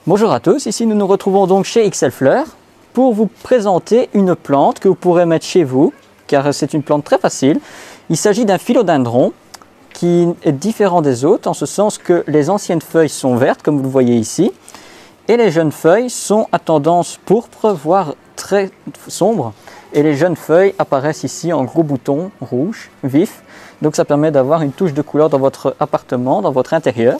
Bonjour à tous, ici nous nous retrouvons donc chez XL Fleurs pour vous présenter une plante que vous pourrez mettre chez vous, car c'est une plante très facile. Il s'agit d'un philodendron qui est différent des autres, en ce sens que les anciennes feuilles sont vertes, comme vous le voyez ici, et les jeunes feuilles sont à tendance pourpre, voire très sombre, et les jeunes feuilles apparaissent ici en gros boutons rouges, vifs, donc ça permet d'avoir une touche de couleur dans votre appartement, dans votre intérieur.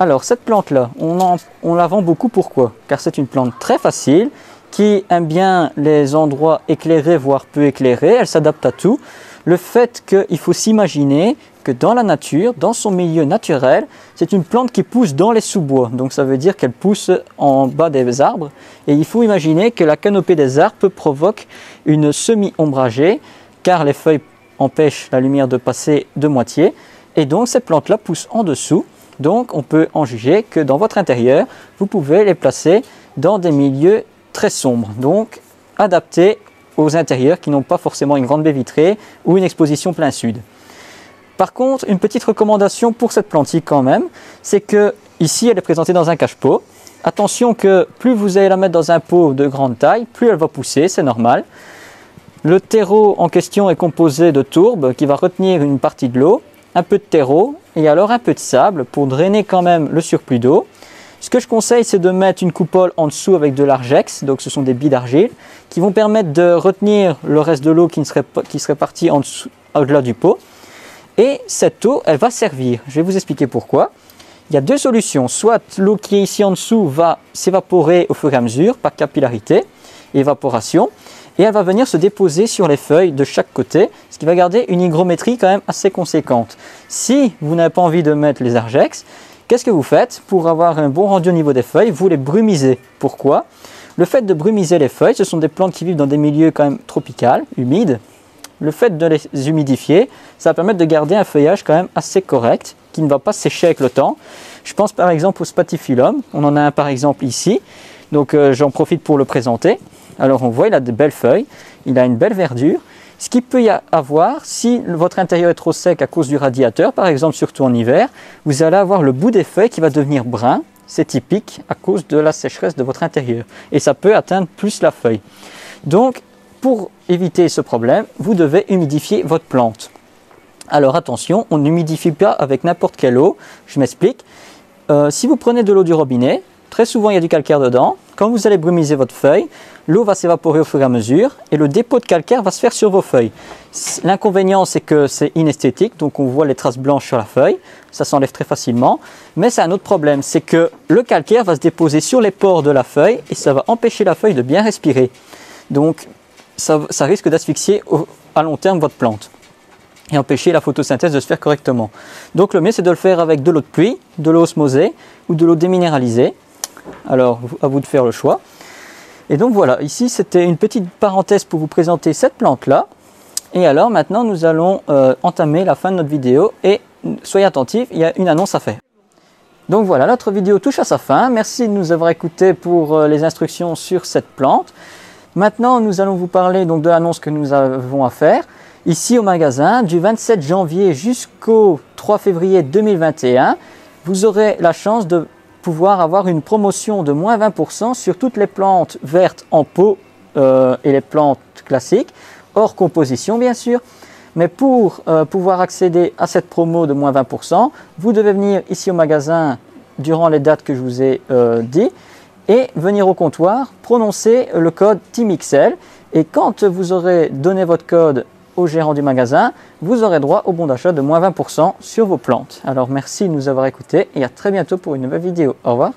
Alors cette plante-là, on la vend beaucoup, pourquoi? Car c'est une plante très facile, qui aime bien les endroits éclairés, voire peu éclairés, elle s'adapte à tout. Le fait qu'il faut s'imaginer que dans la nature, dans son milieu naturel, c'est une plante qui pousse dans les sous-bois. Donc ça veut dire qu'elle pousse en bas des arbres. Et il faut imaginer que la canopée des arbres provoque une semi-ombragée, car les feuilles empêchent la lumière de passer de moitié. Et donc cette plante-là pousse en dessous. Donc on peut en juger que dans votre intérieur, vous pouvez les placer dans des milieux très sombres, donc adaptés aux intérieurs qui n'ont pas forcément une grande baie vitrée ou une exposition plein sud. Par contre, une petite recommandation pour cette plante-ci quand même, c'est que ici elle est présentée dans un cache-pot. Attention que plus vous allez la mettre dans un pot de grande taille, plus elle va pousser, c'est normal. Le terreau en question est composé de tourbe qui va retenir une partie de l'eau, un peu de terreau et alors un peu de sable pour drainer quand même le surplus d'eau. Ce que je conseille, c'est de mettre une coupole en dessous avec de l'argex, donc ce sont des billes d'argile, qui vont permettre de retenir le reste de l'eau qui serait partie au-delà du pot. Et cette eau, elle va servir. Je vais vous expliquer pourquoi. Il y a deux solutions. Soit l'eau qui est ici en dessous va s'évaporer au fur et à mesure, par capillarité, évaporation, et elle va venir se déposer sur les feuilles de chaque côté, ce qui va garder une hygrométrie quand même assez conséquente. Si vous n'avez pas envie de mettre les argex, qu'est-ce que vous faites? Pour avoir un bon rendu au niveau des feuilles, vous les brumisez. Pourquoi? Le fait de brumiser les feuilles, ce sont des plantes qui vivent dans des milieux quand même tropicaux, humides. Le fait de les humidifier, ça va permettre de garder un feuillage quand même assez correct, qui ne va pas sécher avec le temps. Je pense par exemple au Spathiphyllum, on en a un par exemple ici, donc j'en profite pour le présenter. Alors on voit, il a de belles feuilles, il a une belle verdure. Ce qu'il peut y avoir, si votre intérieur est trop sec à cause du radiateur, par exemple surtout en hiver, vous allez avoir le bout des feuilles qui va devenir brun. C'est typique à cause de la sécheresse de votre intérieur. Et ça peut atteindre plus la feuille. Donc pour éviter ce problème, vous devez humidifier votre plante. Alors attention, on n'humidifie pas avec n'importe quelle eau. Je m'explique. Si vous prenez de l'eau du robinet, très souvent il y a du calcaire dedans. Quand vous allez brumiser votre feuille, l'eau va s'évaporer au fur et à mesure et le dépôt de calcaire va se faire sur vos feuilles. L'inconvénient, c'est que c'est inesthétique, donc on voit les traces blanches sur la feuille, ça s'enlève très facilement. Mais c'est un autre problème, c'est que le calcaire va se déposer sur les pores de la feuille et ça va empêcher la feuille de bien respirer. Donc ça risque d'asphyxier à long terme votre plante et empêcher la photosynthèse de se faire correctement. Donc le mieux, c'est de le faire avec de l'eau de pluie, de l'eau osmosée ou de l'eau déminéralisée. Alors, à vous de faire le choix. Et donc voilà, ici c'était une petite parenthèse pour vous présenter cette plante-là. Et alors maintenant, nous allons entamer la fin de notre vidéo et soyez attentifs, il y a une annonce à faire. Donc voilà, notre vidéo touche à sa fin. Merci de nous avoir écoutés pour les instructions sur cette plante. Maintenant, nous allons vous parler donc de l'annonce que nous avons à faire. Ici au magasin, du 27 janvier jusqu'au 3 février 2021, vous aurez la chance de pouvoir avoir une promotion de moins 20% sur toutes les plantes vertes en pot et les plantes classiques, hors composition bien sûr. Mais pour pouvoir accéder à cette promo de moins 20%, vous devez venir ici au magasin durant les dates que je vous ai dit et venir au comptoir, prononcer le code TEAMXL et quand vous aurez donné votre code au gérant du magasin, vous aurez droit au bon d'achat de moins 20% sur vos plantes. Alors merci de nous avoir écoutés et à très bientôt pour une nouvelle vidéo. Au revoir.